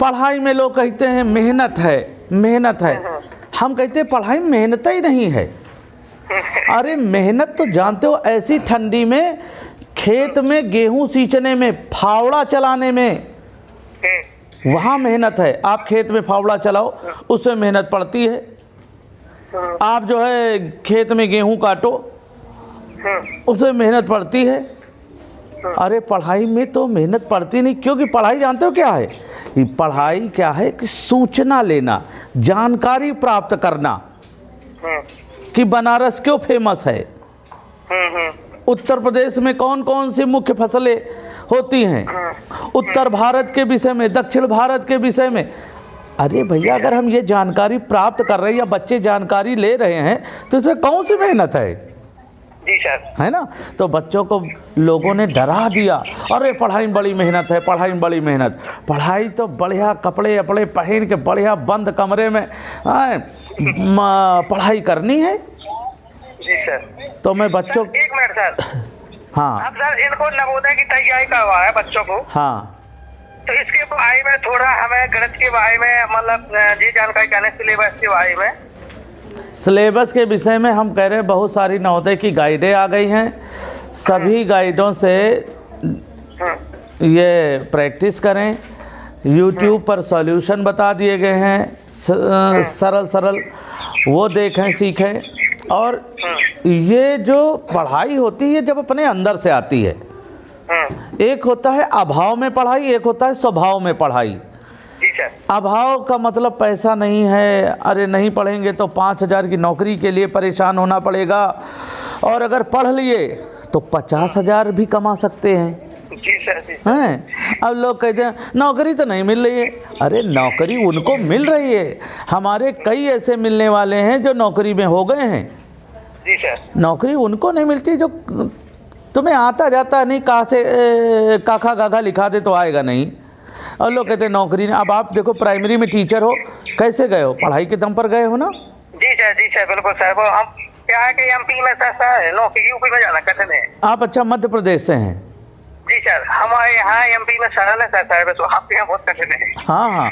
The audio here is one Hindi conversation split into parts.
पढ़ाई में लोग कहते हैं मेहनत है, मेहनत है। हम कहते हैं पढ़ाई में मेहनत ही नहीं है। अरे मेहनत तो जानते हो, ऐसी ठंडी में खेत में गेहूं सींचने में, फावड़ा चलाने में, वहाँ मेहनत है। आप खेत में फावड़ा चलाओ, उसमें मेहनत पड़ती है। आप जो है खेत में गेहूं काटो, उसमें मेहनत पड़ती है। अरे पढ़ाई में तो मेहनत पड़ती नहीं, क्योंकि पढ़ाई जानते हो क्या है? पढ़ाई क्या है कि सूचना लेना, जानकारी प्राप्त करना कि बनारस क्यों फेमस है, उत्तर प्रदेश में कौन कौन सी मुख्य फसलें होती हैं, उत्तर भारत के विषय में, दक्षिण भारत के विषय में। अरे भैया, अगर हम ये जानकारी प्राप्त कर रहे हैं या बच्चे जानकारी ले रहे हैं तो इसमें कौन सी मेहनत है? जी सर, है ना? तो बच्चों को लोगों ने डरा दिया, अरे पढ़ाई में बड़ी मेहनत है, पढ़ाई में बड़ी मेहनत। पढ़ाई तो बढ़िया कपड़े अपड़े पहन के बढ़िया बंद कमरे में पढ़ाई करनी है। जी सर। तो मैं बच्चों, एक मिनट सर। हाँ, अब सर इनको नवोदय की तैयारी करवा है बच्चों को, हाँ, तो इसके बारे में थोड़ा हमें गणित के बारे में मतलब ये जानकारी कहने, सिलेबस के बारे में। सिलेबस के विषय में हम कह रहे हैं बहुत सारी नवोदय की गाइडें आ गई हैं। सभी गाइडों से ये प्रैक्टिस करें। YouTube पर सॉल्यूशन बता दिए गए हैं, सरल सरल, वो देखें सीखें। और ये जो पढ़ाई होती है जब अपने अंदर से आती है, एक होता है अभाव में पढ़ाई, एक होता है स्वभाव में पढ़ाई। अभाव का मतलब पैसा नहीं है, अरे नहीं पढ़ेंगे तो 5,000 की नौकरी के लिए परेशान होना पड़ेगा, और अगर पढ़ लिए तो 50,000 भी कमा सकते हैं। जी सर, जी। हैं? अब लोग कहते हैं नौकरी तो नहीं मिल रही है। अरे नौकरी उनको मिल रही है, हमारे कई ऐसे मिलने वाले हैं जो नौकरी में हो गए हैं। जी सर। नौकरी उनको नहीं मिलती जो तुम्हें आता जाता नहीं, कहाँ से काखा गाघा लिखा दे तो आएगा नहीं। और लोग कहते हैं नौकरी नहीं। अब आप देखो, प्राइमरी में टीचर हो, कैसे गए हो? पढ़ाई के दम पर गए हो ना? जी सर, जी सर, बिल्कुल सर। वो हम क्या है कि MP में सर नौकरी, यूपी में जाना कठिन है। आप अच्छा मध्य प्रदेश से हैं? जी सर, हमारे यहाँ MP में सरल है सर, तो आपके यहाँ बहुत कठिन है। हाँ हाँ,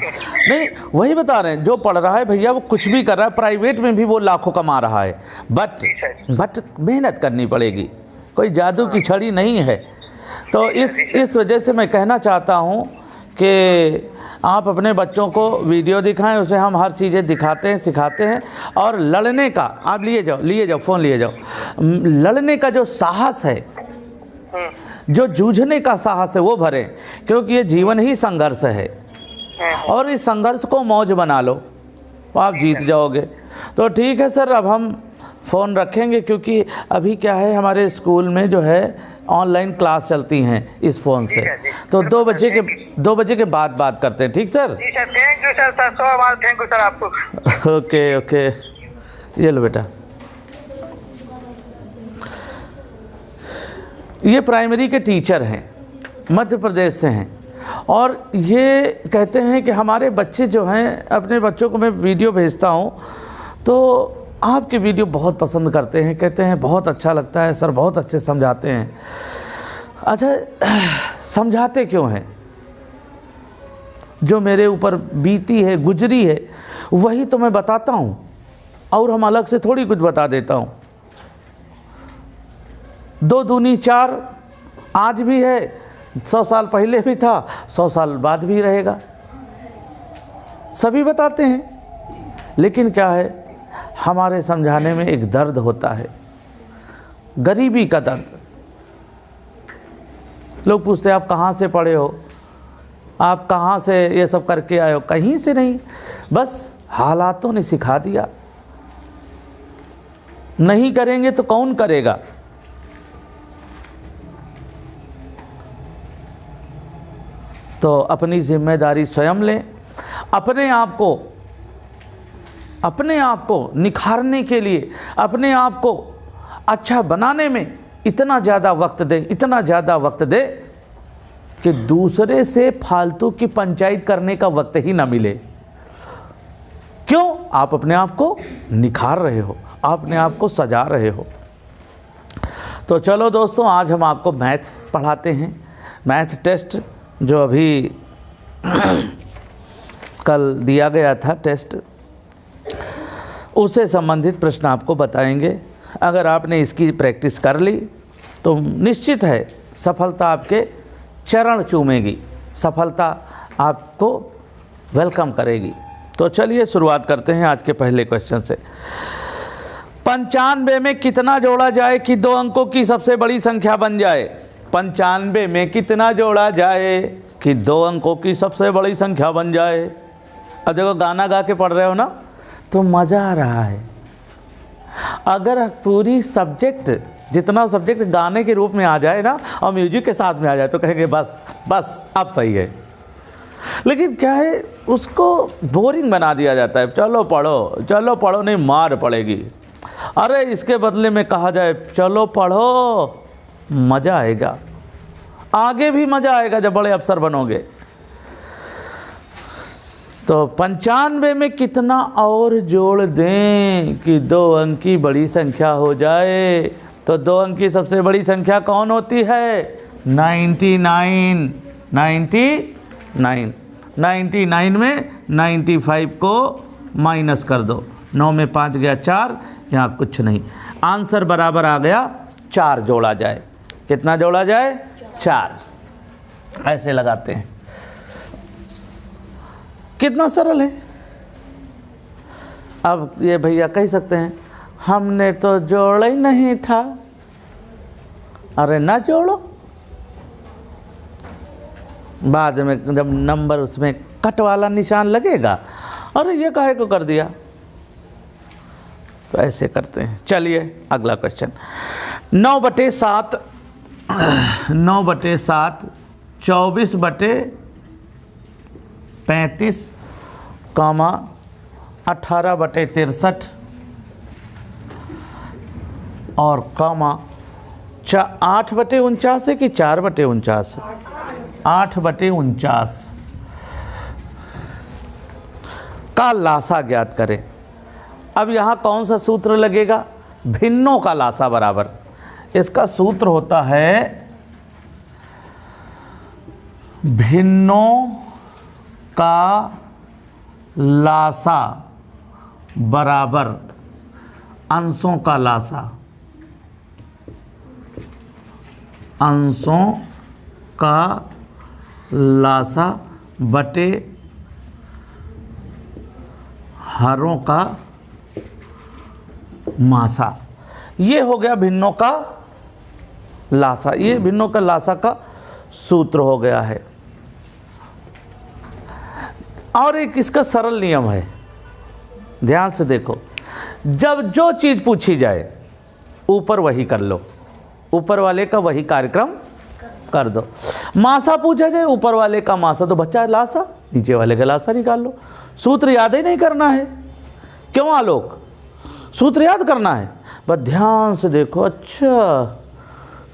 नहीं वही बता रहे हैं, जो पढ़ रहा है भैया वो कुछ भी कर रहा है, प्राइवेट में भी वो लाखों कमा रहा है, बट मेहनत करनी पड़ेगी, कोई जादू की छड़ी नहीं है। तो इस वजह से मैं कहना चाहता हूँ कि आप अपने बच्चों को वीडियो दिखाएं, उसे हम हर चीज़ें दिखाते हैं, सिखाते हैं। और लड़ने का, आप लिए जाओ फ़ोन लिए जाओ, लड़ने का जो साहस है, जो जूझने का साहस है वो भरें, क्योंकि ये जीवन ही संघर्ष है। और इस संघर्ष को मौज बना लो, आप जीत जाओगे। तो ठीक है सर, अब हम फ़ोन रखेंगे, क्योंकि अभी क्या है, हमारे स्कूल में जो है ऑनलाइन क्लास चलती हैं इस फ़ोन से। तो 2 बजे के बाद बात करते हैं, ठीक सर? जी sir, thank you sir, thank you sir आपको। ओके, ये लो बेटा। ये प्राइमरी के टीचर हैं, मध्य प्रदेश से हैं, और ये कहते हैं कि हमारे बच्चे जो हैं, अपने बच्चों को मैं वीडियो भेजता हूँ तो आपके वीडियो बहुत पसंद करते हैं, कहते हैं बहुत अच्छा लगता है सर, बहुत अच्छे समझाते हैं। अच्छा, समझाते क्यों हैं? जो मेरे ऊपर बीती है, गुजरी है, वही तो मैं बताता हूँ, और हम अलग से थोड़ी कुछ बता देता हूँ। 2 दूनी 4 आज भी है, 100 साल पहले भी था, 100 साल बाद भी रहेगा, सभी बताते हैं। लेकिन क्या है, हमारे समझाने में एक दर्द होता है, गरीबी का दर्द। लोग पूछते हैं आप कहाँ से पढ़े हो, आप कहाँ से ये सब करके आए हो? कहीं से नहीं, बस हालातों ने सिखा दिया। नहीं करेंगे तो कौन करेगा? तो अपनी जिम्मेदारी स्वयं लें। अपने आप को निखारने के लिए, अपने आप को अच्छा बनाने में इतना ज़्यादा वक्त दें कि दूसरे से फालतू की पंचायत करने का वक्त ही ना मिले। क्यों? आप अपने आप को निखार रहे हो, अपने आप को सजा रहे हो। तो चलो दोस्तों, आज हम आपको मैथ पढ़ाते हैं। मैथ टेस्ट जो अभी कल दिया गया था टेस्ट, उससे संबंधित प्रश्न आपको बताएंगे। अगर आपने इसकी प्रैक्टिस कर ली तो निश्चित है सफलता आपके चरण चूमेगी, सफलता आपको वेलकम करेगी। तो चलिए शुरुआत करते हैं आज के पहले क्वेश्चन से। 95 में कितना जोड़ा जाए कि 2 अंकों की सबसे बड़ी संख्या बन जाए? 95 में कितना जोड़ा जाए कि 2 अंकों की सबसे बड़ी संख्या बन जाए? अब देखो गाना गा के पढ़ रहे हो ना तो मज़ा आ रहा है। अगर पूरी सब्जेक्ट, जितना सब्जेक्ट गाने के रूप में आ जाए ना और म्यूजिक के साथ में आ जाए तो कहेंगे बस बस अब सही है। लेकिन क्या है, उसको बोरिंग बना दिया जाता है। चलो पढ़ो नहीं मार पड़ेगी। अरे इसके बदले में कहा जाए चलो पढ़ो, मज़ा आएगा, आगे भी मज़ा आएगा जब बड़े अफसर बनोगे। तो 95 में कितना और जोड़ दें कि 2 अंक की बड़ी संख्या हो जाए? तो 2 अंक की सबसे बड़ी संख्या कौन होती है? 99। 99 में 95 को माइनस कर दो, 9 में 5 गया 4, यहाँ कुछ नहीं। आंसर बराबर आ गया 4 जोड़ा जाए। कितना जोड़ा जाए? 4। ऐसे लगाते हैं। कितना सरल है। अब ये भैया कह सकते हैं हमने तो जोड़ा ही नहीं था। अरे ना जोड़ो, बाद में जब नंबर उसमें कट वाला निशान लगेगा, अरे ये काहे को कर दिया, तो ऐसे करते हैं। चलिए अगला क्वेश्चन। 9/7 24/35 कामा 18/63 और कामा 8/49 है कि 4/49? 8/49 का लासा ज्ञात करें। अब यहाँ कौन सा सूत्र लगेगा? भिन्नों का लासा बराबर। इसका सूत्र होता है भिन्नों का लासा बराबर अंशों का लासा। अंशों का लासा बटे हरों का मासा। ये हो गया भिन्नों का लासा। ये भिन्नों का लासा का सूत्र हो गया है। और एक इसका सरल नियम है, ध्यान से देखो। जब जो चीज़ पूछी जाए ऊपर वही कर लो, ऊपर वाले का वही कार्यक्रम कर दो। मासा पूछा जाए ऊपर वाले का मासा तो बच्चा लासा, नीचे वाले का लासा निकाल लो। सूत्र याद ही नहीं करना है। क्यों आलोक? सूत्र याद करना है, बस ध्यान से देखो। अच्छा,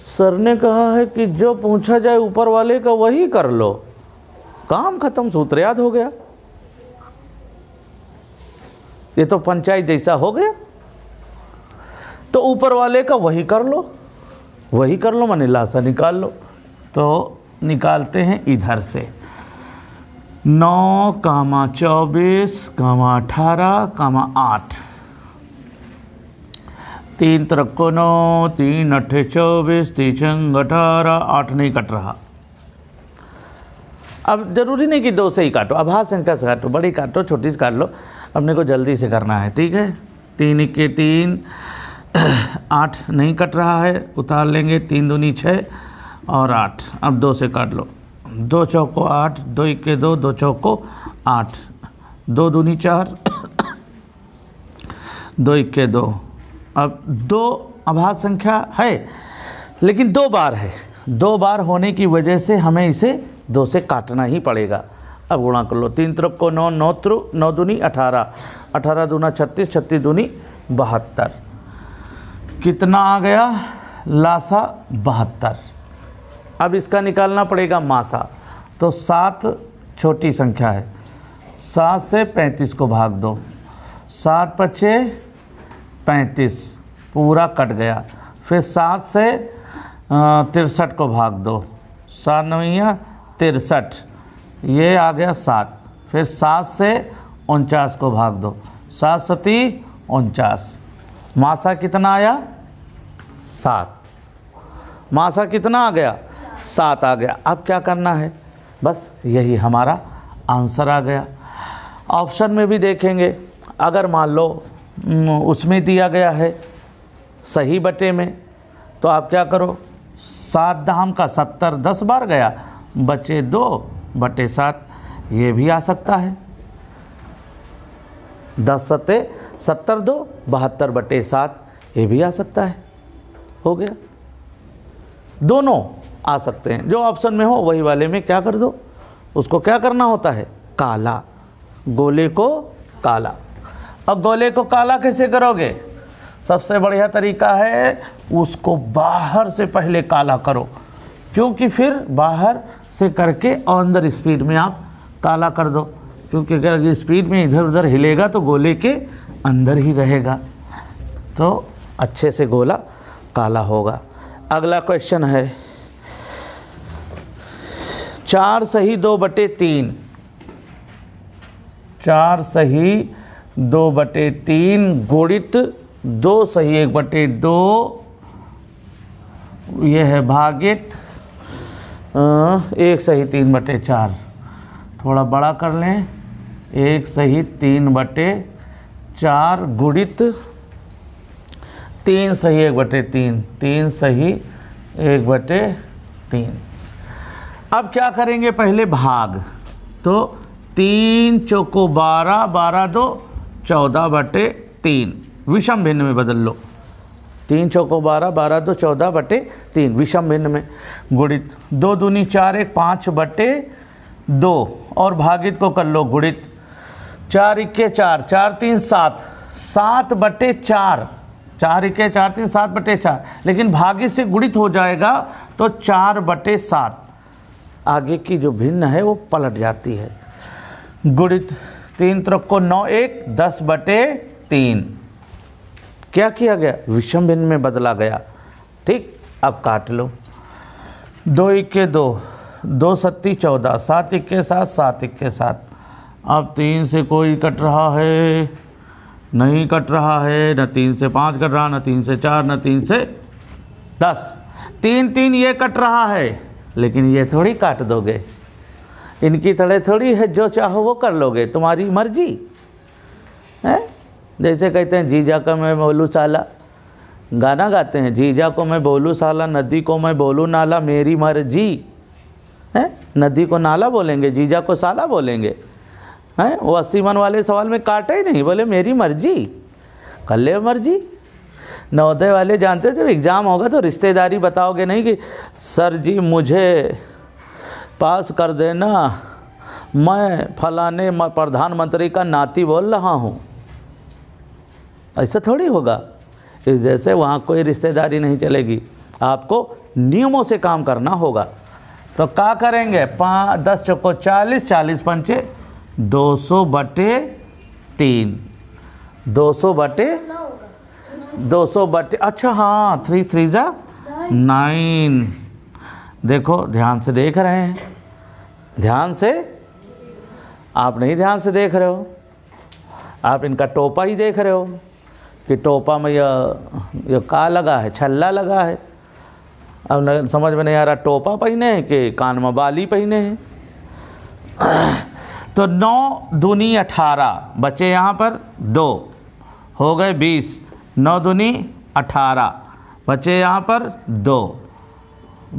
सर ने कहा है कि जो पूछा जाए ऊपर वाले का वही कर लो, काम खत्म, सूत्र याद हो गया। ये तो पंचायत जैसा हो गया। तो ऊपर वाले का वही कर लो, वही कर लो, माने लासा निकाल लो। तो निकालते हैं इधर से 9, 24, 18, 8। 3 3 9, 3 8 24, 3 18, 8 नहीं कट रहा। अब जरूरी नहीं कि 2 से ही काटो, आभास संख्या से काटो, बड़ी काटो छोटी से काट लो, अपने को जल्दी से करना है, ठीक है। 3 के 3, 8 नहीं कट रहा है, उतार लेंगे। 3 दूनी 6 और 8। अब 2 से काट लो। 2 चौको 8, 2 के 2, 2 चौको 8, 2 दूनी 4, 2 के 2। अब 2 आभास संख्या है लेकिन 2 बार है, 2 बार होने की वजह से हमें इसे 2 से काटना ही पड़ेगा। अब गुणा कर लो। 3 त्रिक को 9, 9 दूनी 18, 18 दूना 36, 36 दूनी 72। कितना आ गया? लासा 72। अब इसका निकालना पड़ेगा मासा। तो 7 छोटी संख्या है, 7 से 35 को भाग दो। 7 पचे 35, पूरा कट गया। फिर 7 से 63 को भाग दो। 7 9 63, ये आ गया 7। फिर 7 से 49 को भाग दो, 7 सती 49। मासा कितना आया? 7। मासा कितना आ गया? 7 आ गया। अब क्या करना है? बस यही हमारा आंसर आ गया। ऑप्शन में भी देखेंगे, अगर मान लो उसमें दिया गया है सही बटे में, तो आप क्या करो, 7 दाम का 70 10 बार गया, बचे 2/7, ये भी आ सकता है। 10 सत्ते 70 2 72/7, ये भी आ सकता है। हो गया, दोनों आ सकते हैं। जो ऑप्शन में हो वही वाले में क्या कर दो, उसको क्या करना होता है? काला, गोले को काला। अब गोले को काला कैसे करोगे? सबसे बढ़िया तरीका है उसको बाहर से पहले काला करो, क्योंकि फिर बाहर से करके और अंदर स्पीड में आप काला कर दो, क्योंकि अगर स्पीड में इधर उधर हिलेगा तो गोले के अंदर ही रहेगा, तो अच्छे से गोला काला होगा। अगला क्वेश्चन है 4 सही 2/3, 4 सही 2/3 गुणित 2 सही 1/2, ये है भागित 1 सही 3/4। थोड़ा बड़ा कर लें, 1 सही 3/4 गुणित 3 सही 1/3, 3 सही 1/3। अब क्या करेंगे? पहले भाग, तो 3 चौको 12, 12 2 14/3, विषम भिन्न में बदल लो। 3 चौको 12, 12 2 14/3, विषम भिन्न में, गुणित 2 दूनी 4 1 5/2, और भागित को कर लो गुणित 4 1 4, 4 3 7, 7/4, 4 1 4 3 7/4, लेकिन भागित से गुणित हो जाएगा तो 4/7। आगे की जो भिन्न है वो पलट जाती है। गुणित 3 त्रिक को 9 1 10/3, क्या किया गया? विषम भिन्न में बदला गया। ठीक, अब काट लो। 2 1 2, 2 सत्ती 14, 7 1 7, 7 1 7। अब 3 से कोई कट रहा है? नहीं कट रहा है। न 3 से 5 कट रहा, न 3 से 4, न 3 से 10। 3 3 ये कट रहा है, लेकिन ये थोड़ी काट दोगे, इनकी तरह थोड़ी है जो चाहो वो कर लोगे, तुम्हारी मर्जी है। जैसे कहते हैं जीजा का मैं बोलूँ साला, गाना गाते हैं, जीजा को मैं बोलूँ साला, नदी को मैं बोलूँ नाला, मेरी मर्जी है। नदी को नाला बोलेंगे, जीजा को साला बोलेंगे हैं। वो 80 मन वाले सवाल में काटे ही नहीं, बोले मेरी मर्जी, कर ले मर्जी। नवोदय वाले जानते थे एग्ज़ाम होगा तो रिश्तेदारी बताओगे नहीं कि सर जी मुझे पास कर देना, मैं फलाने प्रधानमंत्री का नाती बोल रहा हूँ, ऐसा थोड़ी होगा। इस जैसे वहाँ कोई रिश्तेदारी नहीं चलेगी, आपको नियमों से काम करना होगा। तो क्या करेंगे? 10 चौको 40, 40 पंचे 200/3, 200/200 अच्छा हाँ, 3 3 जा 9। देखो ध्यान से देख रहे हैं, ध्यान से, आप नहीं ध्यान से देख रहे हो, आप इनका टोपा ही देख रहे हो कि टोपा में यह का लगा है, छल्ला लगा है। अब समझ में नहीं आ रहा टोपा पहने हैं कि कान में बाली पहने हैं। तो 9 दूनी 18, बचे यहाँ पर 2, हो गए 20, 9 दूनी 18, बचे यहाँ पर 2,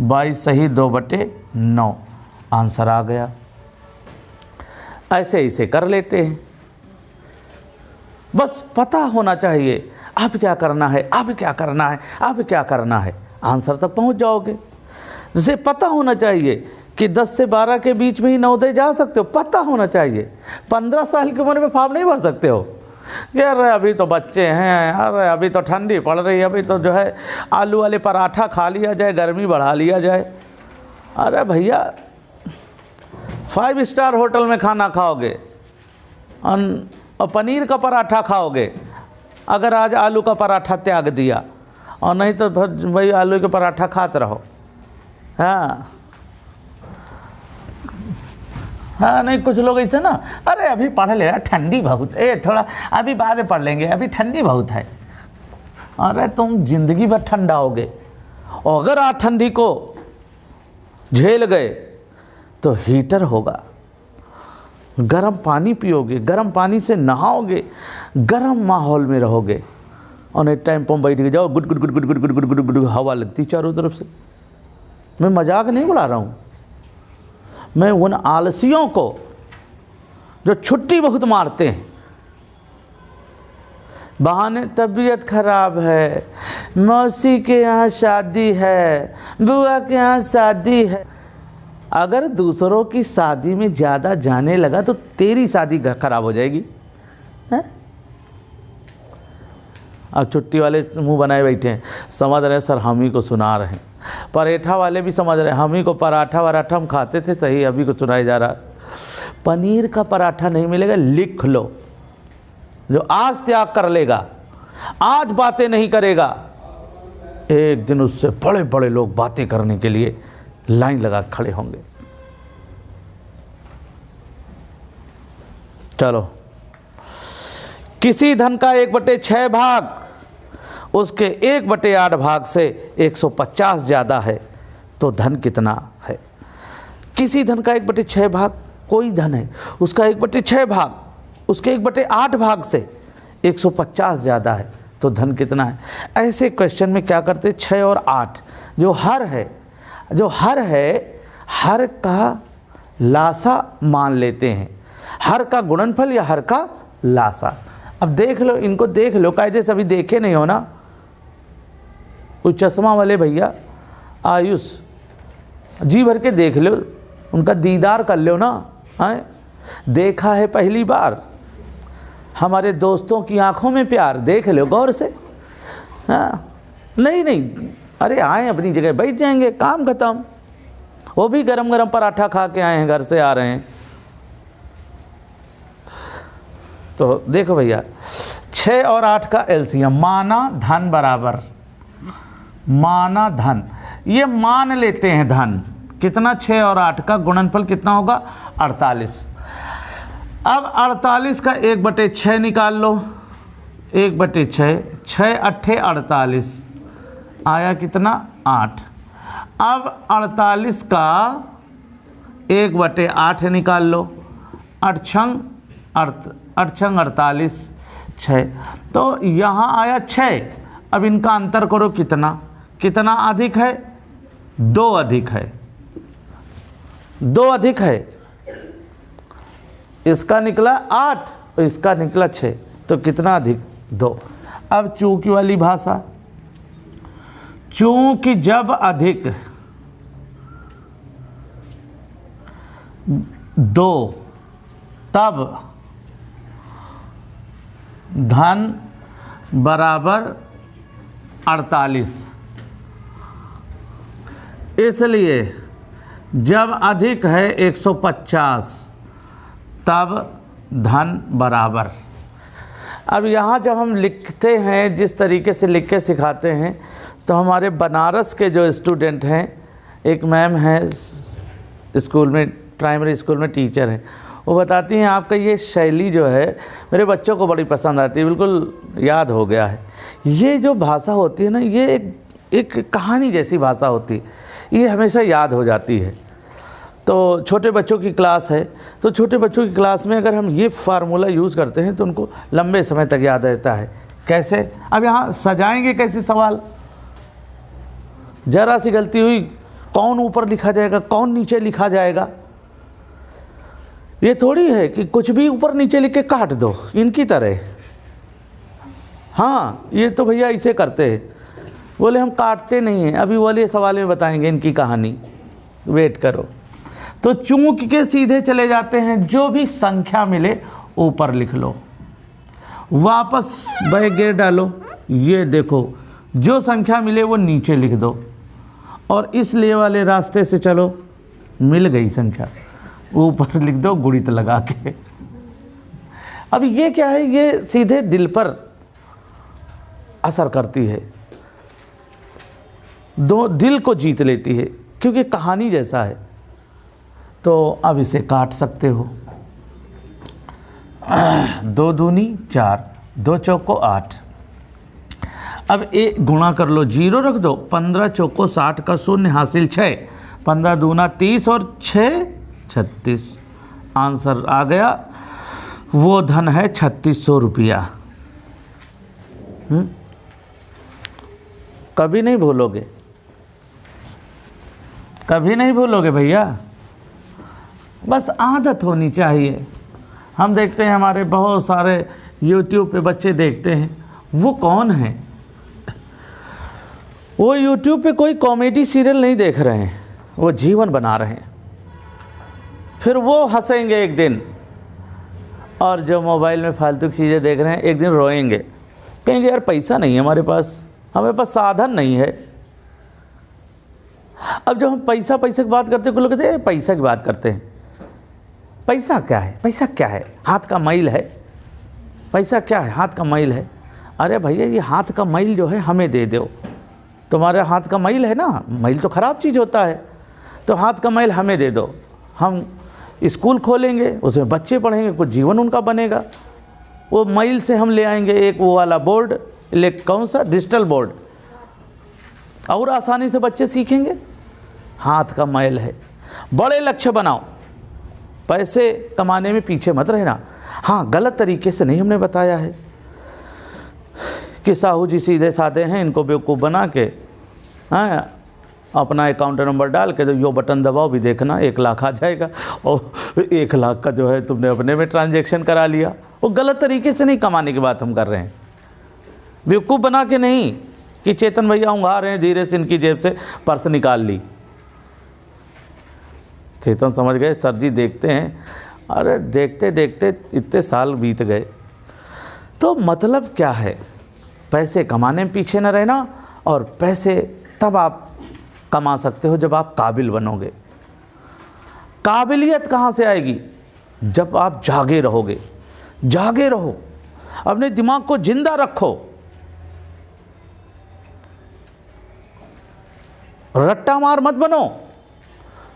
22 सही 2/9, आंसर आ गया। ऐसे ऐसे कर लेते हैं, बस पता होना चाहिए अब क्या करना है, अब क्या करना है, अब क्या करना है, आंसर तक पहुंच जाओगे। जैसे पता होना चाहिए कि 10 से 12 के बीच में ही नवोदय जा सकते हो, पता होना चाहिए। 15 साल की उम्र में फॉर्म नहीं भर सकते हो कि अरे अभी तो बच्चे हैं, अरे अभी तो ठंडी पड़ रही है, अभी तो जो है आलू वाले पराठा खा लिया जाए, गर्मी बढ़ा लिया जाए। अरे भैया 5 स्टार होटल में खाना खाओगे और पनीर का पराठा खाओगे, अगर आज आलू का पराठा त्याग दिया, और नहीं तो भाई आलू के पराठा खाते रहो। हाँ हाँ नहीं, कुछ लोग ऐसे ना, अरे अभी पढ़ ले, ठंडी बहुत, थोड़ा अभी बाद में पढ़ लेंगे, अभी ठंडी बहुत है। अरे तुम जिंदगी भर ठंडा होगे, और अगर आज ठंडी को झेल गए तो हीटर होगा, गर्म पानी पियोगे, गर्म पानी से नहाओगे, गर्म माहौल में रहोगे, और एक टाइम पर बैठ के जाओ, good good good good good good good good good हवा लगती चारों तरफ से। मैं मजाक नहीं बुला रहा हूँ, मैं उन आलसियों को जो छुट्टी बहुत मारते हैं, बहाने तबीयत खराब है, मौसी के यहाँ शादी है, बुआ के यहाँ शादी है। अगर दूसरों की शादी में ज़्यादा जाने लगा तो तेरी शादी खराब हो जाएगी, है? अब छुट्टी वाले मुंह बनाए बैठे हैं, समझ रहे हैं सर हम ही को सुना रहे हैं। पराठा वाले भी समझ रहे हैं हम ही को, पराठा वराठा हम खाते थे सही, अभी को सुनाया जा रहा। पनीर का पराठा नहीं मिलेगा, लिख लो। जो आज त्याग कर लेगा, आज बातें नहीं करेगा, एक दिन उससे बड़े बड़े लोग बातें करने के लिए लाइन लगा खड़े होंगे। चलो, किसी धन का 1/6 भाग उसके 1/8 भाग से 150 ज़्यादा है तो धन कितना है? किसी धन का 1/6 भाग, कोई धन है उसका 1/6 भाग उसके 1/8 भाग से 150 ज़्यादा है तो धन कितना है? ऐसे क्वेश्चन में क्या करते, 6 और 8 जो हर है, हर का लासा मान लेते हैं, हर का गुणनफल या हर का लासा। अब देख लो, इनको देख लो, कायदे से अभी देखे नहीं हो ना, कोई चश्मा वाले भैया आयुष जी भर के देख लो, उनका दीदार कर लो ना, हैं? देखा है पहली बार, हमारे दोस्तों की आंखों में प्यार, देख लो गौर से। हाँ नहीं, अरे आए अपनी जगह बैठ जाएंगे, काम खत्म। वो भी गरम गरम पराठा खा के आए हैं, घर से आ रहे हैं। तो देखो भैया, 6 और 8 का एलसीएम, माना धन बराबर, माना धन, ये मान लेते हैं धन कितना, 6 और 8 का गुणनफल कितना होगा, 48। अब 48 का 1/6 निकाल लो, 1/6, 6 8 48, आया कितना, 8। अब 48 का 1/8 निकाल लो, 8 छंग 48, 6, तो यहाँ आया 6। अब इनका अंतर करो, कितना अधिक है, 2 अधिक है, 2 अधिक है, इसका निकला 8 और इसका निकला 6, तो कितना अधिक, 2। अब चूंकि वाली भाषा, चूंकि जब अधिक 2 तब धन बराबर 48, इसलिए जब अधिक है 150 तब धन बराबर। अब यहाँ जब हम लिखते हैं, जिस तरीके से लिख के सिखाते हैं, तो हमारे बनारस के जो स्टूडेंट हैं, एक मैम हैं स्कूल में, प्राइमरी स्कूल में टीचर हैं, वो बताती हैं आपका ये शैली जो है मेरे बच्चों को बड़ी पसंद आती है, बिल्कुल याद हो गया है। ये जो भाषा होती है ना, ये एक कहानी जैसी भाषा होती है, ये हमेशा याद हो जाती है। तो छोटे बच्चों की क्लास है, तो छोटे बच्चों की क्लास में अगर हम ये फार्मूला यूज़ करते हैं तो उनको लंबे समय तक याद रहता है। कैसे? अब यहाँ सजाएंगे कैसे सवाल, जरा सी गलती हुई, कौन ऊपर लिखा जाएगा, कौन नीचे लिखा जाएगा। ये थोड़ी है कि कुछ भी ऊपर नीचे लिख के काट दो इनकी तरह। हाँ, ये तो भैया इसे करते हैं, बोले हम काटते नहीं हैं। अभी वाले सवाल में बताएंगे इनकी कहानी, वेट करो। तो चूक के सीधे चले जाते हैं, जो भी संख्या मिले ऊपर लिख लो, वापस बैग डालो, ये देखो जो संख्या मिले वो नीचे लिख दो, और इसलिए वाले रास्ते से चलो, मिल गई संख्या, ऊपर लिख दो गुणित लगा के। अब ये क्या है, ये सीधे दिल पर असर करती है, दिल को जीत लेती है, क्योंकि कहानी जैसा है। तो अब इसे काट सकते हो। 2 दूनी 4, 2 चौको 8। अब ए गुणा कर लो, 0 रख दो। 15 चौको 60 का 0 हासिल 6, 15 दूना 30 और 6 36। आंसर आ गया, वो धन है 3600 रुपया। कभी नहीं भूलोगे, कभी नहीं भूलोगे भैया, बस आदत होनी चाहिए। हम देखते हैं हमारे बहुत सारे YouTube पे बच्चे देखते हैं, वो कौन हैं? वो YouTube पे कोई कॉमेडी सीरियल नहीं देख रहे हैं, वो जीवन बना रहे हैं। फिर वो हंसेंगे एक दिन, और जो मोबाइल में फालतू की चीज़ें देख रहे हैं एक दिन रोएंगे, कहेंगे यार पैसा नहीं है हमारे पास, हमारे पास साधन नहीं है। अब जब हम पैसा पैसे की बात करते हैं, कुछ लोग कहते हैं पैसा की बात करते हैं। पैसा क्या है? पैसा क्या है? हाथ का मैल है। पैसा क्या है? हाथ का मैल है। अरे भैया, ये हाथ का मैल जो है हमें दे दो। तुम्हारे हाथ का मैल है ना, मैल तो ख़राब चीज़ होता है, तो हाथ का मैल हमें दे दो। हम स्कूल खोलेंगे, उसमें बच्चे पढ़ेंगे, कुछ जीवन उनका बनेगा। वो मैल से हम ले आएंगे एक वो वाला बोर्ड, कौन सा, डिजिटल बोर्ड, और आसानी से बच्चे सीखेंगे। हाथ का मैल है। बड़े लक्ष्य बनाओ, पैसे कमाने में पीछे मत रहना। हाँ, गलत तरीके से नहीं हमने बताया है कि साहू जी सीधे साधे हैं, इनको बेवकूफ़ बना के अपना अकाउंट नंबर डाल के तो यो बटन दबाओ भी देखना 1 लाख आ जाएगा, और 1 लाख का जो है तुमने अपने में ट्रांजैक्शन करा लिया। वो गलत तरीके से नहीं कमाने की बात हम कर रहे हैं, बेवकूफ़ बना के नहीं कि चेतन भैया उंघा रहे हैं, धीरे से इनकी जेब से पर्स निकाल ली। चेतन समझ गए, सर जी देखते हैं। अरे देखते देखते इतने साल बीत गए। तो मतलब क्या है? पैसे कमाने में पीछे न रहना, और पैसे तब आप कमा सकते हो जब आप काबिल बनोगे। काबिलियत कहाँ से आएगी? जब आप जागे रहोगे। जागे रहो, अपने दिमाग को जिंदा रखो, रट्टा मार मत बनो,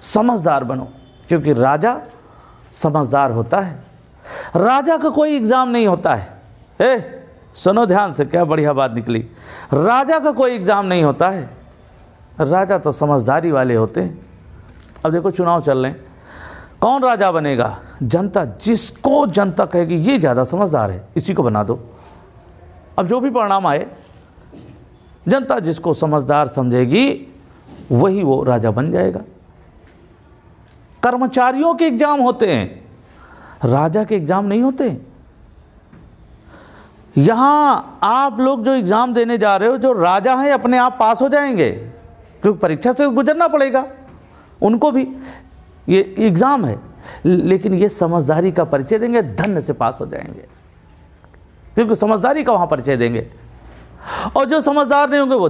समझदार बनो। क्योंकि राजा समझदार होता है। राजा का कोई एग्ज़ाम नहीं होता है। सुनो ध्यान से, क्या बढ़िया बात निकली। राजा का कोई एग्ज़ाम नहीं होता है, राजा तो समझदारी वाले होते हैं। अब देखो चुनाव चल रहे हैं, कौन राजा बनेगा? जनता, जिसको जनता कहेगी ये ज़्यादा समझदार है, इसी को बना दो। अब जो भी परिणाम आए, जनता जिसको समझदार समझेगी वही वो राजा बन जाएगा। कर्मचारियों के एग्जाम होते हैं, राजा के एग्जाम नहीं होते। यहां आप लोग जो एग्जाम देने जा रहे हो, जो राजा हैं अपने आप पास हो जाएंगे, क्योंकि परीक्षा से गुजरना पड़ेगा उनको भी। ये एग्जाम है, लेकिन ये समझदारी का परिचय देंगे, धन्य से पास हो जाएंगे, क्योंकि समझदारी का वहां परिचय देंगे। और जो समझदार नहीं होंगे वो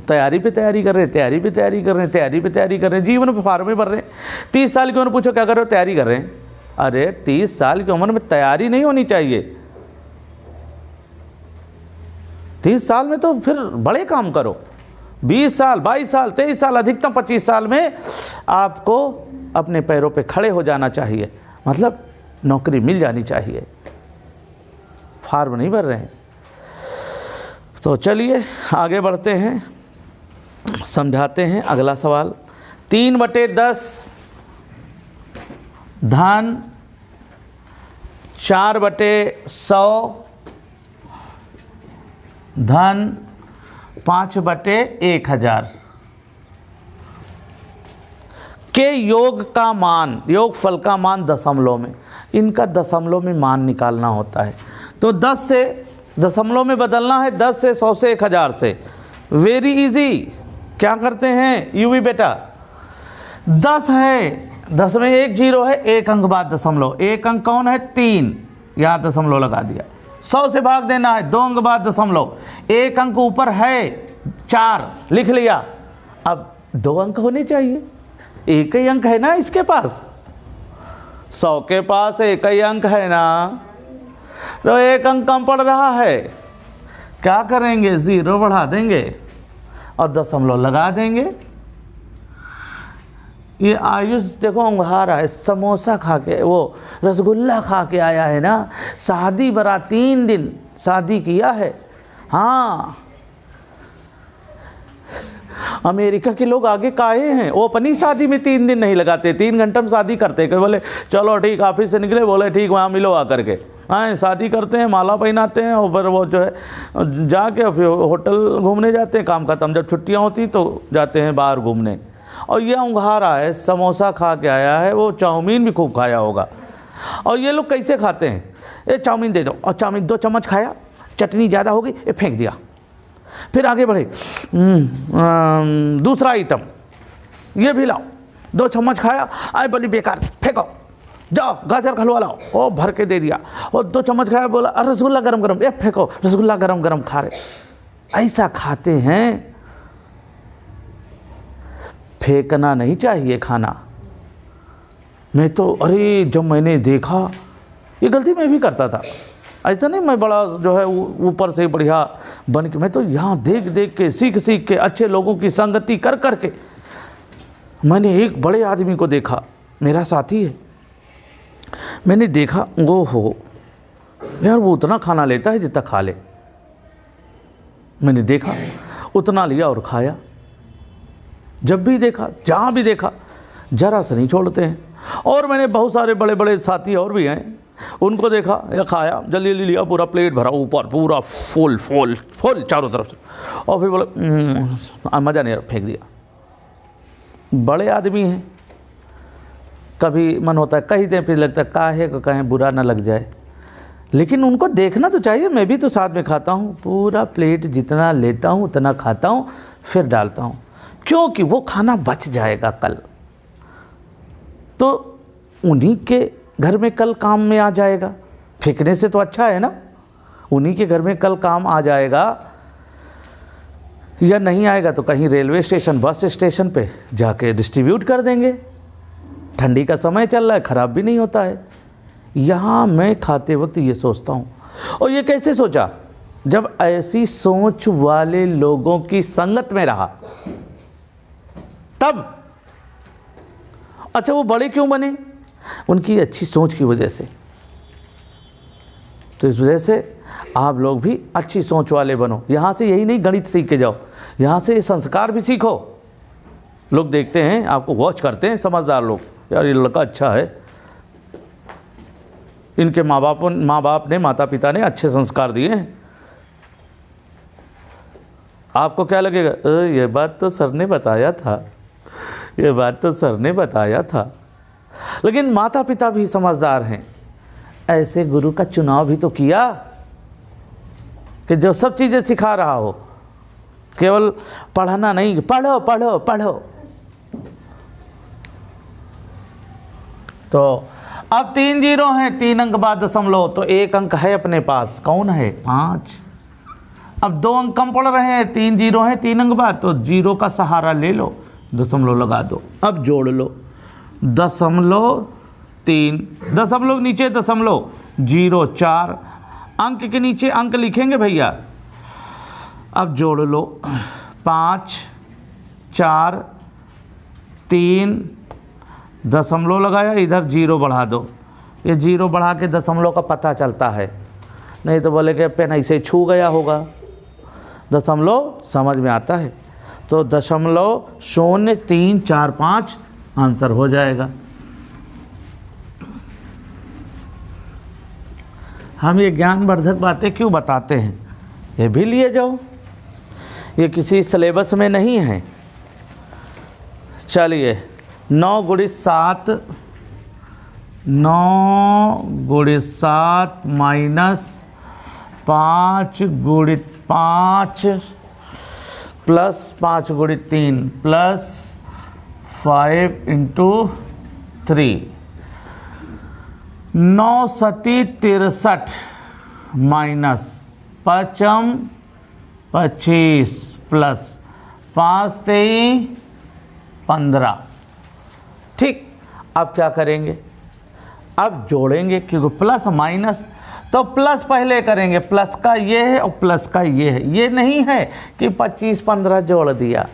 तैयारी पे तैयारी कर रहे हैं, तैयारी पे तैयारी कर रहे हैं, तैयारी पे तैयारी कर रहे हैं, जीवन में फार्मे भर रहे हैं। 30 साल की उम्र पूछो क्या कर रहे हो? तैयारी कर रहे हैं। अरे 30 साल की उम्र में तैयारी नहीं होनी चाहिए। 30 साल में तो फिर बड़े काम करो। 20 साल, 22 साल, 23 साल, अधिकतम 25 साल में आपको अपने पैरों पे खड़े हो जाना चाहिए, मतलब नौकरी मिल जानी चाहिए। फार्म नहीं भर रहे हैं। तो चलिए आगे बढ़ते हैं, समझाते हैं अगला सवाल। 3/10 धन 4/100 धन 5/1000 के योग का मान, योगफल का मान दशमलव में, इनका दशमलव में मान निकालना होता है। तो 10 से दशमलव में बदलना है, 10 से 100 से 1000 से। Very easy. क्या करते हैं यूवी बेटा? 10 है, 10 में 1 0 है, 1 अंक बाद दशमलव। 1 अंक कौन है? 3, यहाँ दशमलव लगा दिया। 100 से भाग देना है, 2 अंक बाद दशमलव। 1 अंक ऊपर है 4, लिख लिया। अब 2 अंक होने चाहिए, 1 ही अंक है ना इसके पास। 100 के पास 1 ही अंक है ना, तो 1 अंक कम पड़ रहा है। क्या करेंगे? 0 बढ़ा देंगे और दशमलव लगा देंगे। ये आयुष देखो अंगार है, समोसा खा के, वो रसगुल्ला खा के आया है ना। शादी बारात 3 दिन शादी किया है। हाँ, अमेरिका के लोग आगे काहे हैं, वो अपनी शादी में 3 दिन नहीं लगाते, 3 घंटे में शादी करते। कि बोले चलो ठीक, ऑफिस से निकले, बोले ठीक वहाँ मिलो आकर के, हाँ शादी करते हैं, माला पहनाते हैं और फिर वो जो है जाके फिर होटल घूमने जाते हैं। काम खत्म, जब छुट्टियाँ होती तो जाते हैं बाहर घूमने। और ये उंघारा है, समोसा खा के आया है, वो चाउमीन भी खूब खाया होगा। और ये लोग कैसे खाते हैं, ये चाउमीन दे दो, और चाउमीन 2 चम्मच खाया, चटनी ज़्यादा होगी, ये फेंक दिया। फिर आगे बढ़े, दूसरा आइटम ये भी लाओ, 2 चम्मच खाया, आए बोली बेकार, फेंको, जाओ गाजर का हलवा लाओ, ओ भर के दे दिया। और 2 चम्मच खाया, बोला रसगुल्ला गरम गरम, ये फेंको, रसगुल्ला गरम गरम खा रहे। ऐसा खाते हैं। फेंकना नहीं चाहिए खाना। मैं तो अरे जब मैंने देखा, ये गलती मैं भी करता था, ऐसा नहीं मैं बड़ा जो है ऊपर से बढ़िया बन के, मैं तो यहाँ देख देख के, सीख सीख के, अच्छे लोगों की संगति कर कर के, मैंने एक बड़े आदमी को देखा, मेरा साथी है, मैंने देखा वो हो यार, वो उतना खाना लेता है जितना खा ले। मैंने देखा उतना लिया और खाया। जब भी देखा, जहाँ भी देखा, जरा से नहीं छोड़ते हैं। और मैंने बहुत सारे बड़े बड़े साथी और भी हैं, उनको देखा या खाया, जल्दी जल्दी लिया, पूरा प्लेट भरा ऊपर, पूरा फुल फुल फुल चारों तरफ से, और फिर बोले मज़ा नहीं, फेंक दिया। बड़े आदमी हैं, कभी मन होता है कहीं दें, फिर लगता है काहे को कहें, बुरा ना लग जाए। लेकिन उनको देखना तो चाहिए। मैं भी तो साथ में खाता हूँ, पूरा प्लेट जितना लेता हूँ उतना खाता हूँ, फिर डालता हूँ, क्योंकि वो खाना बच जाएगा कल, तो उन्हीं के घर में कल काम में आ जाएगा। फेंकने से तो अच्छा है ना, उन्हीं के घर में कल काम आ जाएगा। या नहीं आएगा तो कहीं रेलवे स्टेशन, बस स्टेशन पे जाके डिस्ट्रीब्यूट कर देंगे। ठंडी का समय चल रहा है, ख़राब भी नहीं होता है। यहाँ मैं खाते वक्त ये सोचता हूँ, और ये कैसे सोचा, जब ऐसी सोच वाले लोगों की संगत में रहा तब। अच्छा, वो बड़े क्यों बने? उनकी अच्छी सोच की वजह से। तो इस वजह से आप लोग भी अच्छी सोच वाले बनो। यहाँ से यही नहीं गणित सीख के जाओ, यहाँ से संस्कार भी सीखो। लोग देखते हैं, आपको वॉच करते हैं समझदार लोग, यार ये लड़का अच्छा है, इनके माँ बाप ने, माता पिता ने अच्छे संस्कार दिए हैं। आपको क्या लगेगा, ये बात तो सर ने बताया था, ये बात तो सर ने बताया था। लेकिन माता पिता भी समझदार हैं, ऐसे गुरु का चुनाव भी तो किया कि जो सब चीज़ें सिखा रहा हो, केवल पढ़ना नहीं, पढ़ो पढ़ो पढ़ो। तो अब 3 जीरो हैं, 3 अंक बाद दशमलव, तो 1 अंक है अपने पास, कौन है? 5। अब 2 अंक कम पड़ रहे हैं, 3 जीरो हैं, 3 अंक बाद, तो जीरो का सहारा ले लो, दशमलव लगा दो। अब जोड़ लो, 0.3, दशमलव नीचे दशमलव, 0.4, अंक के नीचे अंक लिखेंगे भैया। अब जोड़ लो, 5, 4, 3, दशमलव लगाया, इधर 0 बढ़ा दो। ये 0 बढ़ा के दशमलव का पता चलता है, नहीं तो बोले कि पेन ऐसे छू गया होगा। दशमलव समझ में आता है, तो 0.0345 आंसर हो जाएगा। हम ये ज्ञानवर्धक बातें क्यों बताते हैं, ये भी लिए जाओ, ये किसी सिलेबस में नहीं है। चलिए, 9 × 7, 9 × 7 minus 5 × 5 plus 5 × 3 plus 5 × 3, 9 × 7 = 63 minus 5 × 25 plus 5 × 3 = 15। ठीक, अब क्या करेंगे, अब जोड़ेंगे, क्योंकि प्लस माइनस, तो प्लस पहले करेंगे, प्लस का ये है और प्लस का ये है। ये नहीं है कि 25 15 जोड़ दिया,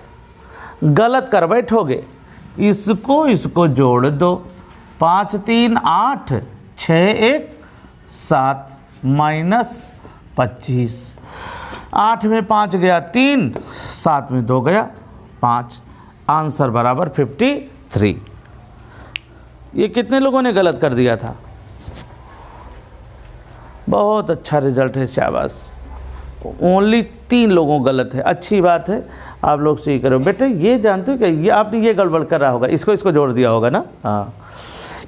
गलत कर बैठोगे। इसको जोड़ दो, 5 3 8, 6 1 7 -25, 8 में 5 गया 3, 7 में 2 गया 5, आंसर बराबर 53। ये कितने लोगों ने गलत कर दिया था? बहुत अच्छा रिजल्ट है, शाबाश। ओनली 3 लोगों गलत है, अच्छी बात है, आप लोग सीख रहे हो। बेटे ये जानते हो कि ये आपने ये गड़बड़ करा होगा, इसको जोड़ दिया होगा ना, हाँ,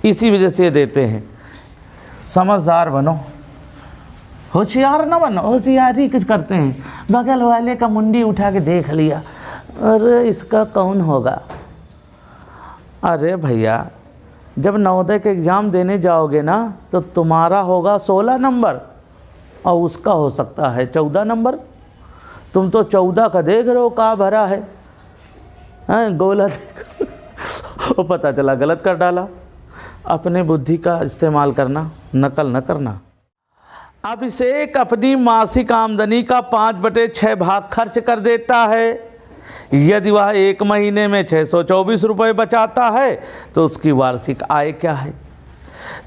इसी वजह से ये देते हैं। समझदार बनो, होशियार ना बनो, होशियारी कुछ करते हैं, बगल वाले का मुंडी उठा के देख लिया, अरे इसका कौन होगा। अरे भैया जब नवोदय के एग्ज़ाम देने जाओगे ना तो तुम्हारा होगा 16 नंबर और उसका हो सकता है 14 नंबर। तुम तो 14 का देख रहे हो कहाँ भरा है, हैं गोला देखो वो पता चला गलत कर डाला। अपने बुद्धि का इस्तेमाल करना, नकल न करना। अभिषेक अपनी मासिक आमदनी का 5/6 भाग खर्च कर देता है। यदि वह 1 महीने में 624 रुपये बचाता है तो उसकी वार्षिक आय क्या है?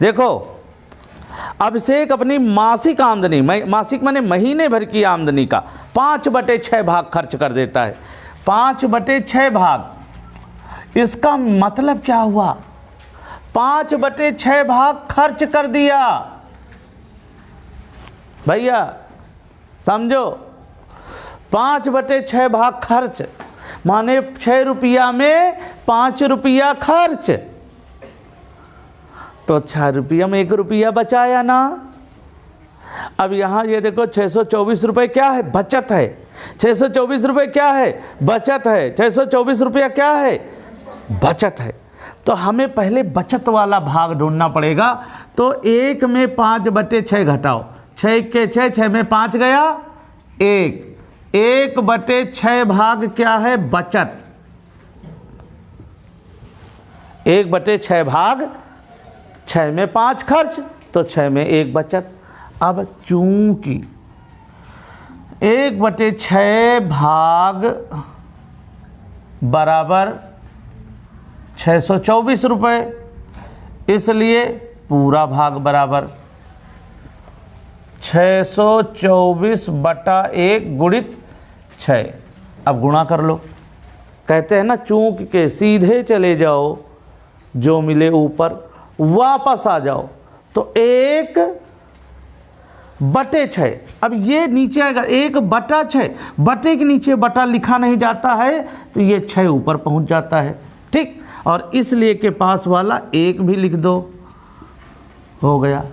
देखो, अभिषेक अपनी मासिक आमदनी, मासिक माने महीने भर की आमदनी का 5/6 भाग खर्च कर देता है। 5/6 भाग, इसका मतलब क्या हुआ? 5/6 भाग खर्च कर दिया भैया, समझो। 5/6 भाग खर्च माने 6 रुपया में 5 रुपया खर्च, तो 6 रुपया में 1 रुपया बचाया ना। अब यहाँ ये देखो 624 रुपये क्या है? बचत है। 624 रुपये क्या है? बचत है। 624 रुपया क्या है? बचत है। तो हमें पहले बचत वाला भाग ढूंढना पड़ेगा। तो 1 में 5/6 घटाओ, 6 के 6, 6 में 5 गया 1, 1/6 भाग क्या है? बचत। 1/6 भाग 6 में 5 खर्च, तो 6 में 1 बचत। अब चूंकि 1/6 भाग बराबर 624 रुपये, इसलिए पूरा भाग बराबर 624/1 गुणित 6। अब गुणा कर लो। कहते हैं ना चूक के सीधे चले जाओ, जो मिले ऊपर वापस आ जाओ। तो 1/6, अब ये नीचे आएगा 1/6, बटे के नीचे बटा लिखा नहीं जाता है तो ये 6 ऊपर पहुंच जाता है, ठीक। और इसलिए के पास वाला 1 भी लिख दो, हो गया।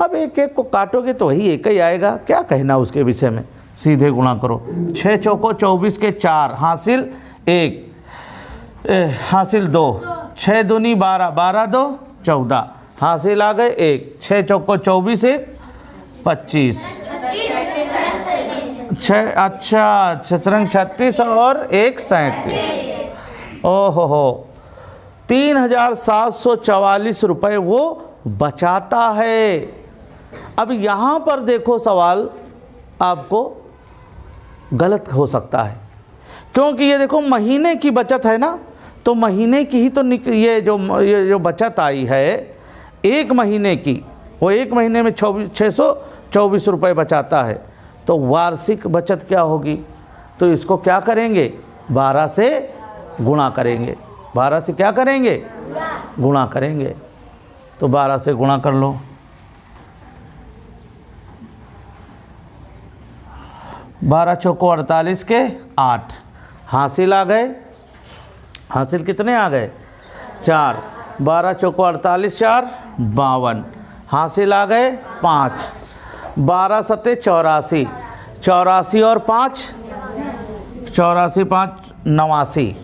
अब 1 को काटोगे तो वही 1 ही आएगा, क्या कहना उसके विषय में, सीधे गुणा करो। 6 चौको 24 के 4 हासिल 1 हासिल 2, 6 दूनी 12, 12 2 14 हासिल आ गए 1, 6 चौको 24 1 25, 6 अच्छा 6 36 और 1 37। ओहो हो, 3744 रुपये वो बचाता है। अब यहाँ पर देखो सवाल आपको गलत हो सकता है, क्योंकि ये देखो महीने की बचत है ना, तो महीने की ही तो ये जो बचत आई है 1 महीने की, वो 1 महीने में 624 रुपये बचाता है। तो वार्षिक बचत क्या होगी? तो इसको क्या करेंगे? 12 से गुणा करेंगे। 12 से क्या करेंगे? गुणा करेंगे। तो 12 से गुणा कर लो। 12 चौको 48 के 8 हासिल आ गए, हासिल कितने आ गए? 4, 12 चौको 48 4 52 हासिल आ गए 5, 12 सत्ते 84, 84 और 5 84 5 89,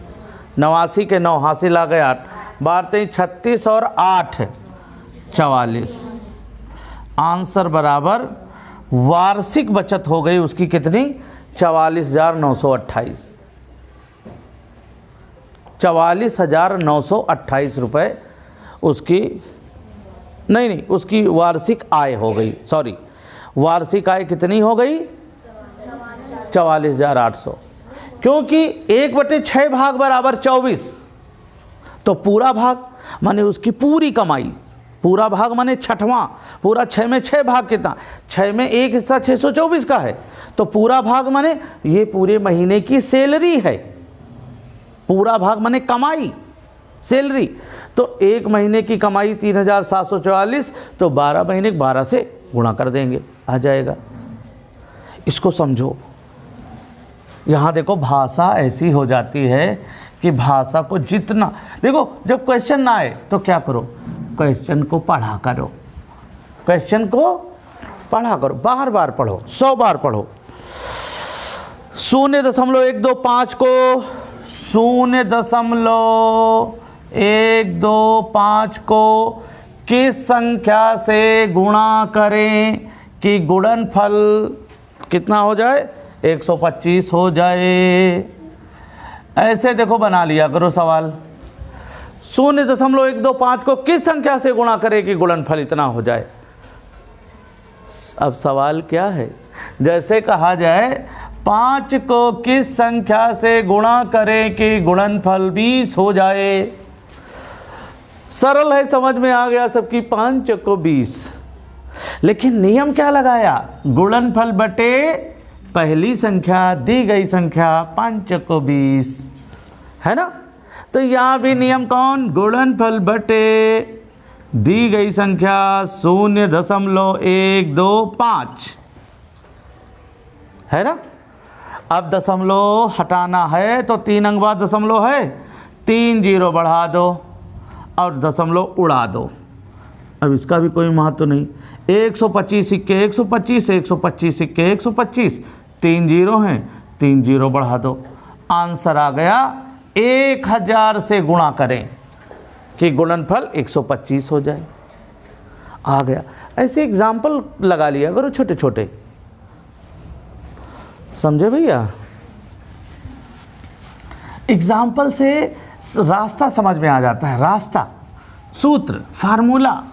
89 के 9 हासिल आ गए 8, 12 36 और 8 44। आंसर बराबर वार्षिक बचत हो गई उसकी कितनी? 44,928, 44,928 रुपये उसकी नहीं उसकी वार्षिक आय हो गई। सॉरी, वार्षिक आय कितनी हो गई? 44,800, क्योंकि 1/6 भाग बराबर 24, तो पूरा भाग माने उसकी पूरी कमाई, पूरा भाग माने छठवां, पूरा 6 में 6 भाग कितना, 6 में 1 हिस्सा 624 का है, तो पूरा भाग माने ये पूरे महीने की सैलरी है, पूरा भाग माने कमाई, सैलरी। तो 1 महीने की कमाई 3744, तो 12 महीने 12 से गुणा कर देंगे, आ जाएगा। इसको समझो। यहाँ देखो भाषा ऐसी हो जाती है कि भाषा को जितना, देखो जब क्वेश्चन ना आए तो क्या करो, क्वेश्चन को पढ़ा करो, क्वेश्चन को पढ़ा करो, बार बार पढ़ो, 100 बार पढ़ो। 0.125 को 0.125 को किस संख्या से गुणा करें कि गुणनफल कितना हो जाए, 125 हो जाए। ऐसे देखो बना लिया करो सवाल। 0.125 को किस संख्या से गुणा करें कि गुणनफल इतना हो जाए। अब सवाल क्या है, जैसे कहा जाए 5 को किस संख्या से गुणा करें कि गुणनफल 20 हो जाए। सरल है, समझ में आ गया सबकी, 5 को 20। लेकिन नियम क्या लगाया, गुणनफल बटे पहली संख्या दी गई संख्या 5 को 20, है ना। तो यहाँ भी नियम कौन, गुणनफल बटे दी गई संख्या 0.125, है ना। अब दशमलव हटाना है तो 3 अंक बाद दशमलव है, 3 जीरो बढ़ा दो और दशमलव उड़ा दो। अब इसका भी कोई महत्व नहीं। 125 सिक्के 125, 125 सिक्के 125, 3 जीरो हैं, 3 जीरो बढ़ा दो। आंसर आ गया 1000 से गुणा करें कि गुणनफल 125 हो जाए, आ गया। ऐसे एग्जाम्पल लगा लिया करो छोटे छोटे, समझे भैया। एग्जाम्पल से रास्ता समझ में आ जाता है, रास्ता, सूत्र, फार्मूला।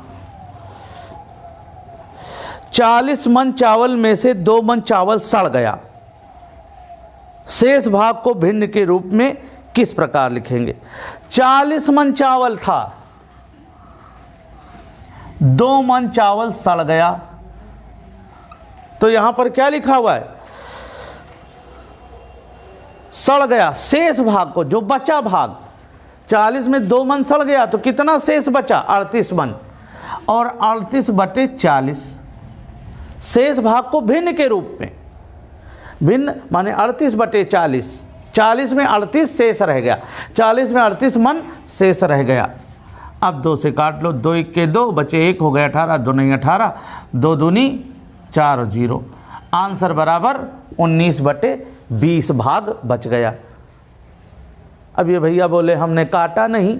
40 मन चावल में से 2 मन चावल सड़ गया, शेष भाग को भिन्न के रूप में किस प्रकार लिखेंगे। 40 मन चावल था, 2 मन चावल सड़ गया, तो यहां पर क्या लिखा हुआ है, सड़ गया। शेष भाग को, जो बचा भाग, 40 में 2 मन सड़ गया तो कितना शेष बचा, 38 मन, और 38 बटे 40, शेष भाग को भिन्न के रूप में, भिन्न माने 38 बटे 40, 40 में 38 शेष रह गया, 40 में 38 मन शेष रह गया। अब 2 से काट लो, 2 1 के 2 बचे 1 हो गया 18, 2 नहीं 18, 2 दूनी 4 और 0, आंसर बराबर 19 बटे 20 भाग बच गया। अब ये भैया बोले हमने काटा नहीं,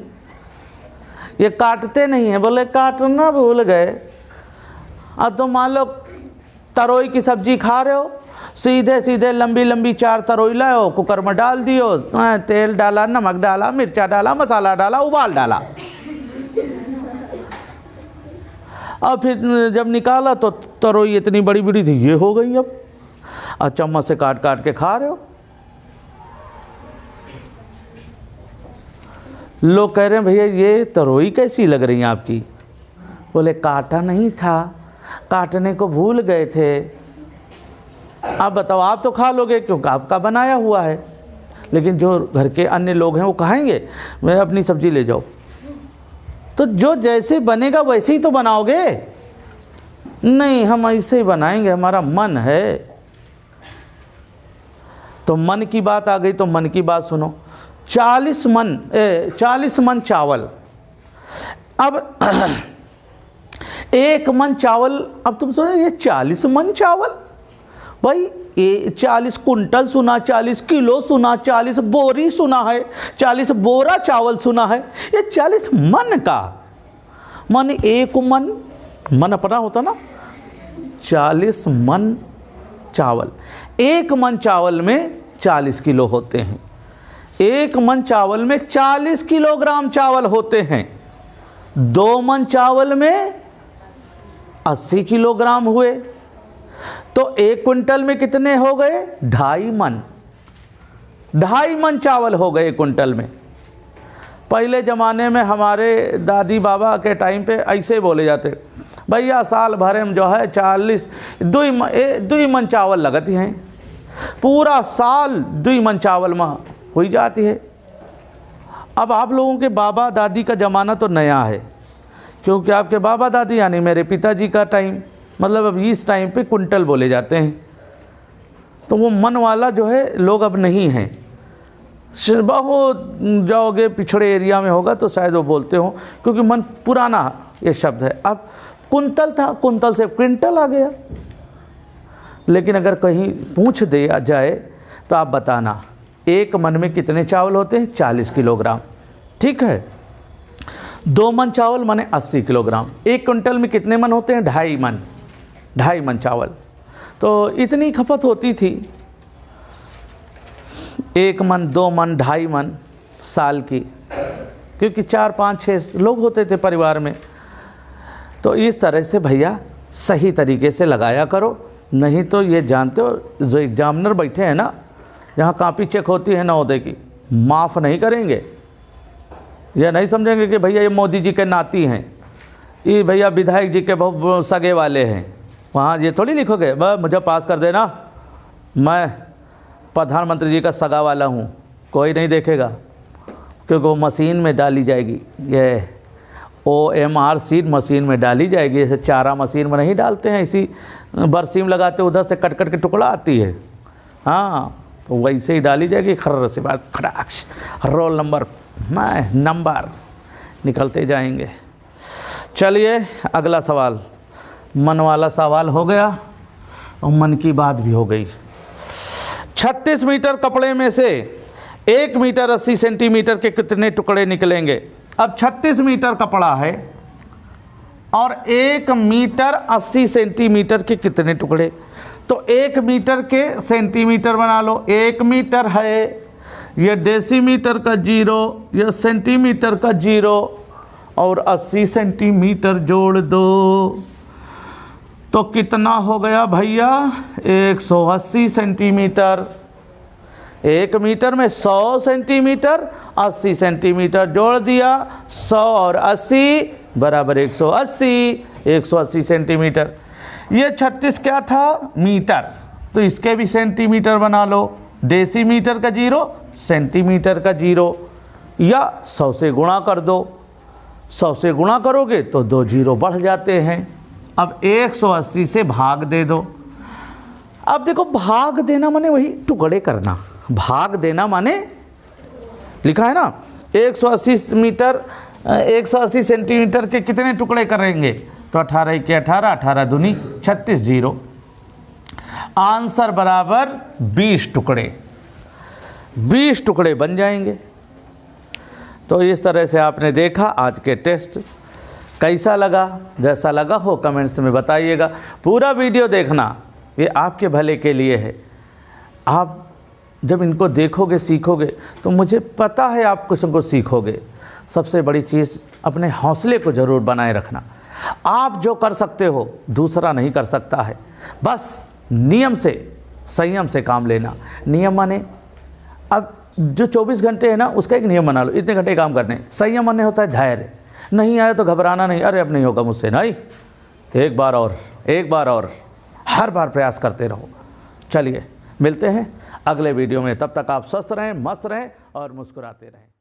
ये काटते नहीं है, बोले काटना भूल गए। अब तो मान लो तरोई की सब्जी खा रहे हो, सीधे सीधे लंबी लंबी 4 तरोई लाओ, कुकर में डाल दियो, तेल डाला, नमक डाला, मिर्चा डाला, मसाला डाला, उबाल डाला, और फिर जब निकाला तो तरोई इतनी बड़ी बड़ी थी, ये हो गई। अब चम्मच से काट काट के खा रहे हो। लोग कह रहे हैं भैया ये तरोई कैसी लग रही है आपकी, बोले काटा नहीं था, काटने को भूल गए थे। आप बताओ, आप तो खा लोगे क्योंकि आपका बनाया हुआ है, लेकिन जो घर के अन्य लोग हैं वो कहेंगे मैं अपनी सब्जी ले जाओ। तो जो जैसे बनेगा वैसे ही तो बनाओगे, नहीं हम ऐसे ही बनाएंगे, हमारा मन है। तो मन की बात आ गई, तो मन की बात सुनो। 40 मन चावल, अब 1 मन चावल, अब तुम सोचो ये 40 मन चावल, भाई 40 कुंटल सुना, 40 किलो सुना, 40 बोरी सुना है, 40 बोरा चावल सुना है, ये 40 मन का, मन 1 मन अपना होता ना, 40 मन चावल, 1 मन चावल में 40 किलो होते हैं, 1 मन चावल में 40 किलोग्राम चावल होते हैं, 2 मन चावल में 80 किलोग्राम हुए, तो 1 क्विंटल में कितने हो गए, 2.5 मन, 2.5 मन चावल हो गए 1 क्विंटल में। पहले ज़माने में हमारे दादी बाबा के टाइम पे ऐसे बोले जाते, भैया साल भर में जो है 40 दुई मन चावल लगती हैं, पूरा साल 2 मन चावल में हुई जाती है। अब आप लोगों के बाबा दादी का ज़माना तो नया है, क्योंकि आपके बाबा दादी यानी मेरे पिताजी का टाइम, मतलब अब इस टाइम पे कुंटल बोले जाते हैं। तो वो मन वाला जो है लोग अब नहीं हैं। बहुत जाओगे पिछड़े एरिया में होगा तो शायद वो बोलते हो, क्योंकि मन पुराना ये शब्द है। अब कुंतल था, कुंतल से क्विंटल आ गया। लेकिन अगर कहीं पूछ दिया जाए तो आप बताना, एक मन में कितने चावल होते हैं? 40 किलोग्राम, ठीक है। 2 मन चावल माने 80 किलोग्राम। 1 कुंटल में कितने मन होते हैं? 2.5 मन चावल। तो इतनी खपत होती थी, 1 मन 2 मन 2.5 मन साल की, क्योंकि 4 5 6 लोग होते थे परिवार में। तो इस तरह से भैया सही तरीके से लगाया करो, नहीं तो ये जानते हो जो एग्जामिनर बैठे हैं ना, जहाँ कापी चेक होती है नवोदय की, माफ़ नहीं करेंगे। यह नहीं समझेंगे कि भैया ये मोदी जी के नाती हैं, ये भैया विधायक जी के बहुत सगे वाले हैं। वहाँ ये थोड़ी लिखोगे बस मुझे पास कर देना, मैं प्रधानमंत्री जी का सगा वाला हूँ, कोई नहीं देखेगा, क्योंकि वो मशीन में डाली जाएगी। ये OMR सीट मशीन में डाली जाएगी, जैसे चारा मशीन में नहीं डालते हैं, इसी बरसीम लगाते उधर से कट कट के टुकड़ा आती है, हाँ, तो वैसे ही डाली जाएगी। खर्र से बात खड़ाक्ष, रोल नंबर नंबर निकलते जाएंगे। चलिए अगला सवाल, मन वाला सवाल हो गया और मन की बात भी हो गई। 36 मीटर कपड़े में से 1 मीटर 80 सेंटीमीटर के कितने टुकड़े निकलेंगे? अब 36 मीटर कपड़ा है और 1 मीटर 80 सेंटीमीटर के कितने टुकड़े? तो 1 मीटर के सेंटीमीटर बना लो। 1 मीटर है, ये डेसीमीटर का 0, यह सेंटीमीटर का 0 और 80 सेंटीमीटर जोड़ दो तो कितना हो गया भैया? 180 सेंटीमीटर। 1 मीटर में 100 सेंटीमीटर, 80 सेंटीमीटर जोड़ दिया, 100 और 80 बराबर 180, 180 सेंटीमीटर। ये 36 क्या था? मीटर, तो इसके भी सेंटीमीटर बना लो। डेसीमीटर का 0, सेंटीमीटर का 0, या 100 से गुणा कर दो। 100 से गुणा करोगे तो 2 0 बढ़ जाते हैं। अब 180 से भाग दे दो। अब देखो, भाग देना माने वही टुकड़े करना, भाग देना माने लिखा है ना 180 मीटर 180 सेंटीमीटर के कितने टुकड़े करेंगे? तो 18 के 18, 18 दूनी 36 0, आंसर बराबर 20 टुकड़े। 20 टुकड़े बन जाएंगे। तो इस तरह से आपने देखा आज के टेस्ट। कैसा लगा? जैसा लगा हो कमेंट्स में बताइएगा। पूरा वीडियो देखना, ये आपके भले के लिए है। आप जब इनको देखोगे सीखोगे तो मुझे पता है आप कुछ को सीखोगे। सबसे बड़ी चीज़ अपने हौसले को ज़रूर बनाए रखना। आप जो कर सकते हो दूसरा नहीं कर सकता है। बस नियम से संयम से काम लेना। नियम माने अब जो 24 घंटे है ना उसका एक नियम बना लो, इतने घंटे काम करने। संयम माने होता है धैर्य। नहीं आया तो घबराना नहीं, अरे अब नहीं होगा मुझसे, नहीं, एक बार और हर बार प्रयास करते रहो। चलिए मिलते हैं अगले वीडियो में, तब तक आप स्वस्थ रहें, मस्त रहें और मुस्कुराते रहें।